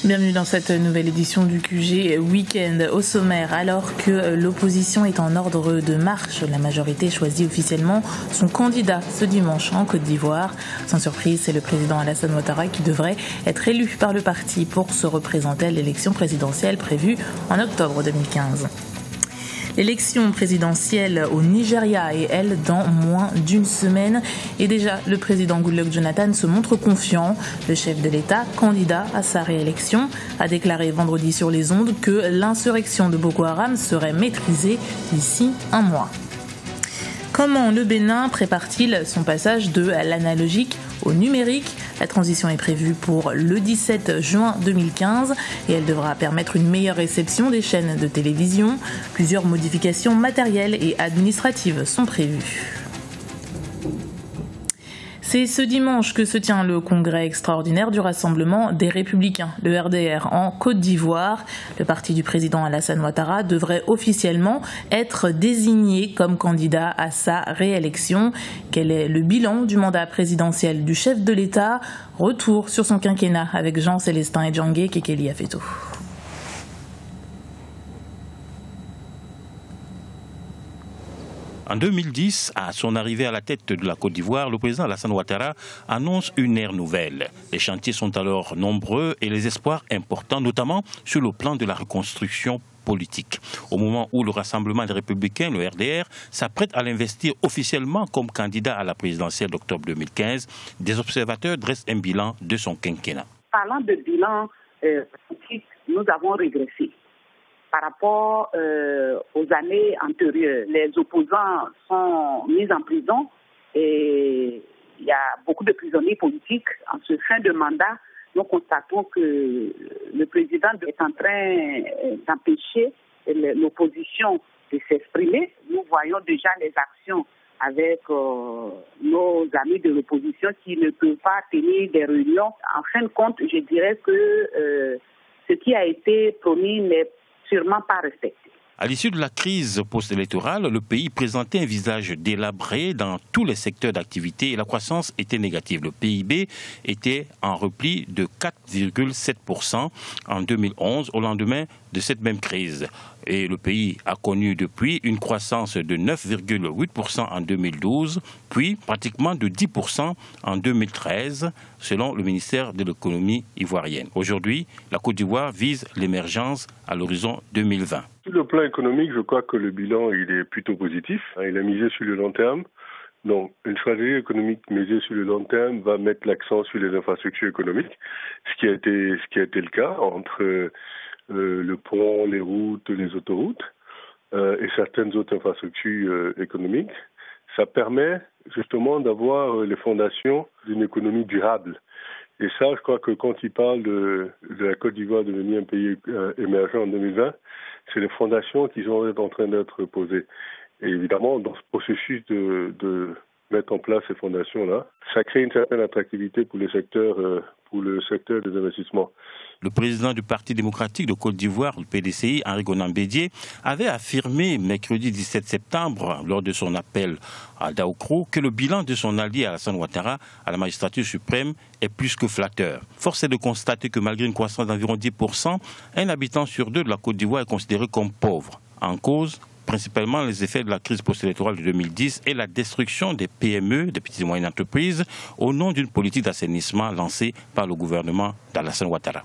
Bienvenue dans cette nouvelle édition du QG Week-end. Au sommaire, alors que l'opposition est en ordre de marche, la majorité choisit officiellement son candidat ce dimanche en Côte d'Ivoire. Sans surprise, c'est le président Alassane Ouattara qui devrait être élu par le parti pour se représenter à l'élection présidentielle prévue en octobre 2015. L'élection présidentielle au Nigeria est, elle, dans moins d'une semaine. Et déjà, le président Goodluck Jonathan se montre confiant. Le chef de l'État, candidat à sa réélection, a déclaré vendredi sur les ondes que l'insurrection de Boko Haram serait maîtrisée d'ici un mois. Comment le Bénin prépare-t-il son passage de l'analogique au numérique ? La transition est prévue pour le 17 juin 2015 et elle devra permettre une meilleure réception des chaînes de télévision. Plusieurs modifications matérielles et administratives sont prévues. C'est ce dimanche que se tient le congrès extraordinaire du Rassemblement des Républicains, le RDR, en Côte d'Ivoire. Le parti du président Alassane Ouattara devrait officiellement être désigné comme candidat à sa réélection. Quel est le bilan du mandat présidentiel du chef de l'État ? Retour sur son quinquennat avec Jean-Célestin Edjangué Kekeli Afeto. En 2010, à son arrivée à la tête de la Côte d'Ivoire, le président Alassane Ouattara annonce une ère nouvelle. Les chantiers sont alors nombreux et les espoirs importants, notamment sur le plan de la reconstruction politique. Au moment où le Rassemblement des Républicains, le RDR, s'apprête à l'investir officiellement comme candidat à la présidentielle d'octobre 2015, des observateurs dressent un bilan de son quinquennat. Parlant de bilan politique, nous avons régressé. Par rapport aux années antérieures, les opposants sont mis en prison et il y a beaucoup de prisonniers politiques. En ce fin de mandat, nous constatons que le président est en train d'empêcher l'opposition de s'exprimer. Nous voyons déjà les actions avec nos amis de l'opposition qui ne peuvent pas tenir des réunions. En fin de compte, je dirais que ce qui a été promis n'est sûrement pas respecté. À l'issue de la crise post-électorale, le pays présentait un visage délabré dans tous les secteurs d'activité et la croissance était négative. Le PIB était en repli de 4,7% en 2011 au lendemain de cette même crise. Et le pays a connu depuis une croissance de 9,8% en 2012, puis pratiquement de 10% en 2013, selon le ministère de l'économie ivoirienne. Aujourd'hui, la Côte d'Ivoire vise l'émergence à l'horizon 2020. Sur le plan économique, je crois que le bilan il est plutôt positif. Il a misé sur le long terme. Donc, une stratégie économique misée sur le long terme va mettre l'accent sur les infrastructures économiques, ce qui a été le cas entre le pont, les routes, les autoroutes et certaines autres infrastructures économiques. Ça permet justement d'avoir les fondations d'une économie durable. Et ça, je crois que quand il parle de la Côte d'Ivoire devenir un pays émergent en 2020, c'est les fondations qui sont en train d'être posées. Et évidemment, dans ce processus de mettre en place ces fondations-là, ça crée une certaine attractivité pour le secteur des investissements. Le président du Parti démocratique de Côte d'Ivoire, le PDCI, Henri Konan Bédié, avait affirmé mercredi 17 septembre, lors de son appel à Daoukro, que le bilan de son allié Alassane Ouattara à la magistrature suprême est plus que flatteur. Force est de constater que malgré une croissance d'environ 10%, un habitant sur deux de la Côte d'Ivoire est considéré comme pauvre. En cause, principalement les effets de la crise post-électorale de 2010 et la destruction des PME, des petites et moyennes entreprises, au nom d'une politique d'assainissement lancée par le gouvernement d'Alassane Ouattara.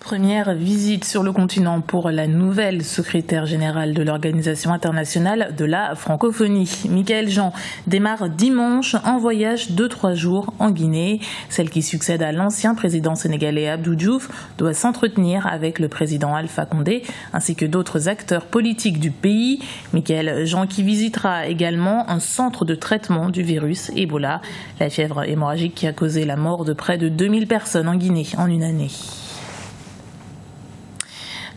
Première visite sur le continent pour la nouvelle secrétaire générale de l'Organisation internationale de la francophonie. Michaëlle Jean démarre dimanche un voyage de 3 jours en Guinée. Celle qui succède à l'ancien président sénégalais Abdou Diouf doit s'entretenir avec le président Alpha Condé ainsi que d'autres acteurs politiques du pays. Michaëlle Jean qui visitera également un centre de traitement du virus Ebola, la fièvre hémorragique qui a causé la mort de près de 2000 personnes en Guinée en une année.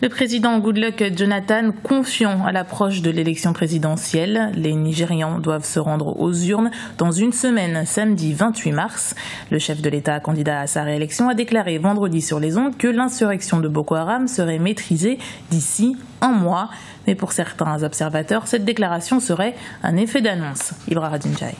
Le président Goodluck Jonathan confiant à l'approche de l'élection présidentielle. Les Nigérians doivent se rendre aux urnes dans une semaine, samedi 28 mars. Le chef de l'État, candidat à sa réélection, a déclaré vendredi sur les ondes que l'insurrection de Boko Haram serait maîtrisée d'ici un mois. Mais pour certains observateurs, cette déclaration serait un effet d'annonce. Ibra Radinjaï.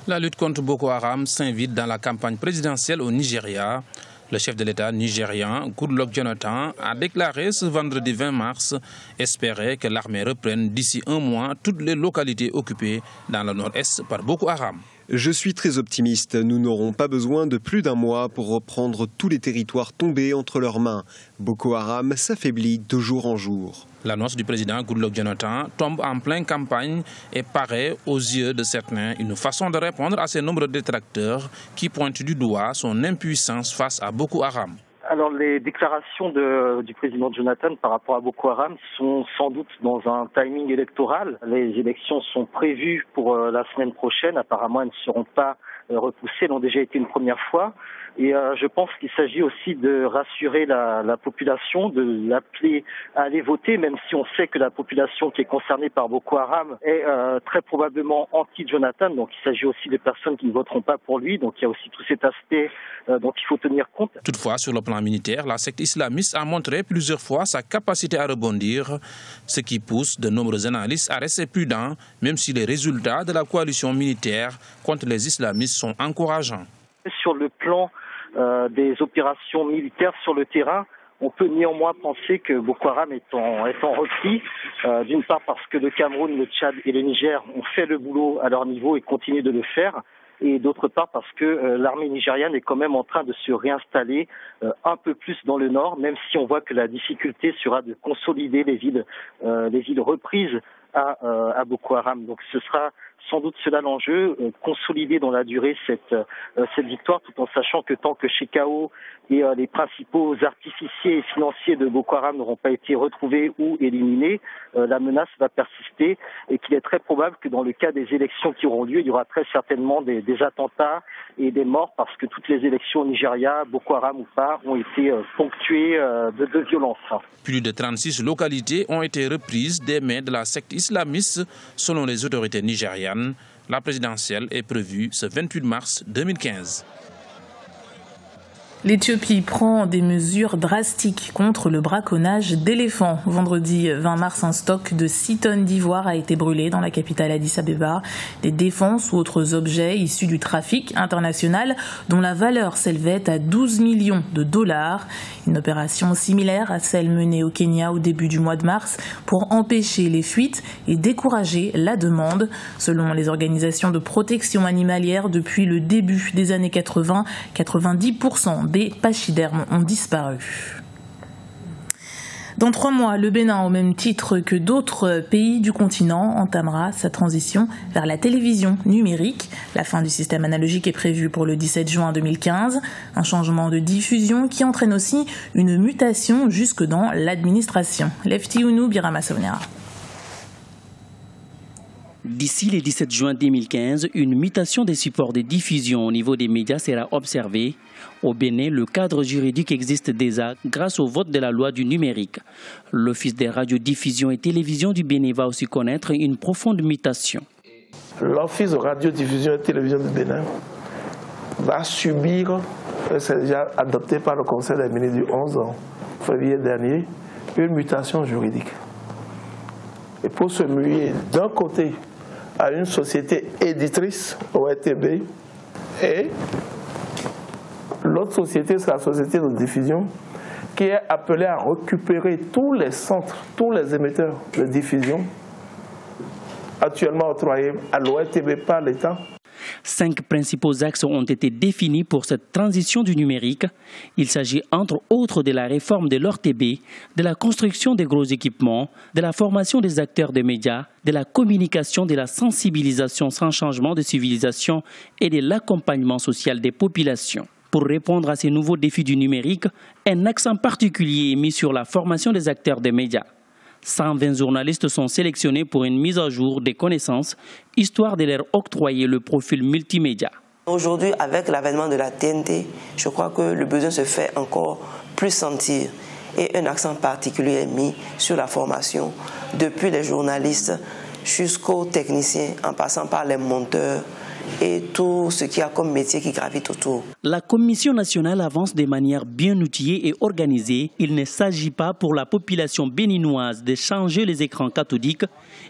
La lutte contre Boko Haram s'invite dans la campagne présidentielle au Nigeria. Le chef de l'État nigérian, Goodluck Jonathan, a déclaré ce vendredi 20 mars espérer que l'armée reprenne d'ici un mois toutes les localités occupées dans le nord-est par Boko Haram. Je suis très optimiste. Nous n'aurons pas besoin de plus d'un mois pour reprendre tous les territoires tombés entre leurs mains. Boko Haram s'affaiblit de jour en jour. L'annonce du président Goodluck Jonathan tombe en pleine campagne et paraît, aux yeux de certains, une façon de répondre à ces nombreux détracteurs qui pointent du doigt son impuissance face à Boko Haram. Alors les déclarations du président Jonathan par rapport à Boko Haram sont sans doute dans un timing électoral. Les élections sont prévues pour la semaine prochaine. Apparemment, elles ne seront pas repoussées. Elles ont déjà été une première fois. Et je pense qu'il s'agit aussi de rassurer la population, de l'appeler à aller voter, même si on sait que la population qui est concernée par Boko Haram est très probablement anti-Jonathan. Donc il s'agit aussi des personnes qui ne voteront pas pour lui. Donc il y a aussi tout cet aspect dont il faut tenir compte. Toutefois, sur le plan militaire, la secte islamiste a montré plusieurs fois sa capacité à rebondir, ce qui pousse de nombreux analystes à rester prudents, même si les résultats de la coalition militaire contre les islamistes sont encourageants. Sur le plan des opérations militaires sur le terrain, on peut néanmoins penser que Boko Haram est en repli, d'une part parce que le Cameroun, le Tchad et le Niger ont fait le boulot à leur niveau et continuent de le faire, et d'autre part parce que l'armée nigériane est quand même en train de se réinstaller un peu plus dans le nord, même si on voit que la difficulté sera de consolider les villes reprises à Boko Haram. Donc ce sera sans doute cela l'enjeu, consolider dans la durée cette victoire, tout en sachant que tant que Shekau et les principaux artificiers et financiers de Boko Haram n'auront pas été retrouvés ou éliminés, la menace va persister et qu'il est très probable que dans le cas des élections qui auront lieu, il y aura très certainement des attentats et des morts parce que toutes les élections au Nigeria, Boko Haram ou pas, ont été ponctuées de violence. Plus de 36 localités ont été reprises des mains de la secte islamiste selon les autorités nigérianes. La présidentielle est prévue ce 28 mars 2015. L'Éthiopie prend des mesures drastiques contre le braconnage d'éléphants. Vendredi 20 mars, un stock de 6 tonnes d'ivoire a été brûlé dans la capitale Addis Abeba. Des défenses ou autres objets issus du trafic international dont la valeur s'élevait à 12 millions de dollars. Une opération similaire à celle menée au Kenya au début du mois de mars pour empêcher les fuites et décourager la demande. Selon les organisations de protection animalière, depuis le début des années 80, 90% des pachydermes ont disparu. Dans 3 mois, le Bénin, au même titre que d'autres pays du continent, entamera sa transition vers la télévision numérique. La fin du système analogique est prévue pour le 17 juin 2015. Un changement de diffusion qui entraîne aussi une mutation jusque dans l'administration. Lefty Ounou, Birama Saonera. D'ici le 17 juin 2015, une mutation des supports de diffusion au niveau des médias sera observée. Au Bénin, le cadre juridique existe déjà grâce au vote de la loi du numérique. L'Office des radiodiffusions et télévisions du Bénin va aussi connaître une profonde mutation. L'Office de radiodiffusion et télévision du Bénin va subir, c'est déjà adopté par le Conseil des ministres du 11 février dernier, une mutation juridique. Et pour se muer d'un côté à une société éditrice, ORTB, et l'autre société, c'est la société de diffusion, qui est appelée à récupérer tous les centres, tous les émetteurs de diffusion, actuellement octroyés à l'ORTB par l'État. 5 principaux axes ont été définis pour cette transition du numérique. Il s'agit entre autres de la réforme de l'ORTB, de la construction des gros équipements, de la formation des acteurs des médias, de la communication, de la sensibilisation sans changement de civilisation et de l'accompagnement social des populations. Pour répondre à ces nouveaux défis du numérique, un accent particulier est mis sur la formation des acteurs des médias. 120 journalistes sont sélectionnés pour une mise à jour des connaissances, histoire de leur octroyer le profil multimédia. Aujourd'hui, avec l'avènement de la TNT, je crois que le besoin se fait encore plus sentir et un accent particulier est mis sur la formation, depuis les journalistes jusqu'aux techniciens, en passant par les monteurs et tout ce qu'il y a comme métier qui gravite autour. La Commission nationale avance de manière bien outillée et organisée. Il ne s'agit pas pour la population béninoise de changer les écrans cathodiques.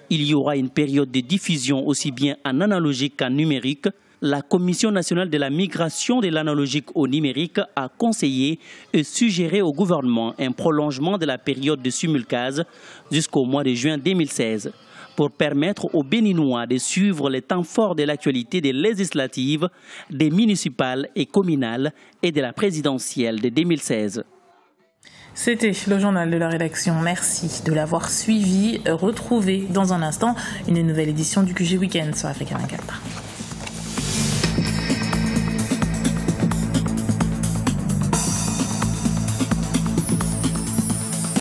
Il y aura une période de diffusion aussi bien en analogique qu'en numérique. la Commission nationale de la migration de l'analogique au numérique a conseillé et suggéré au gouvernement un prolongement de la période de simulcase jusqu'au mois de juin 2016 pour permettre aux Béninois de suivre les temps forts de l'actualité des législatives, des municipales et communales et de la présidentielle de 2016. C'était le journal de la rédaction. Merci de l'avoir suivi. Retrouvez dans un instant une nouvelle édition du QG Week-end sur Africa 24.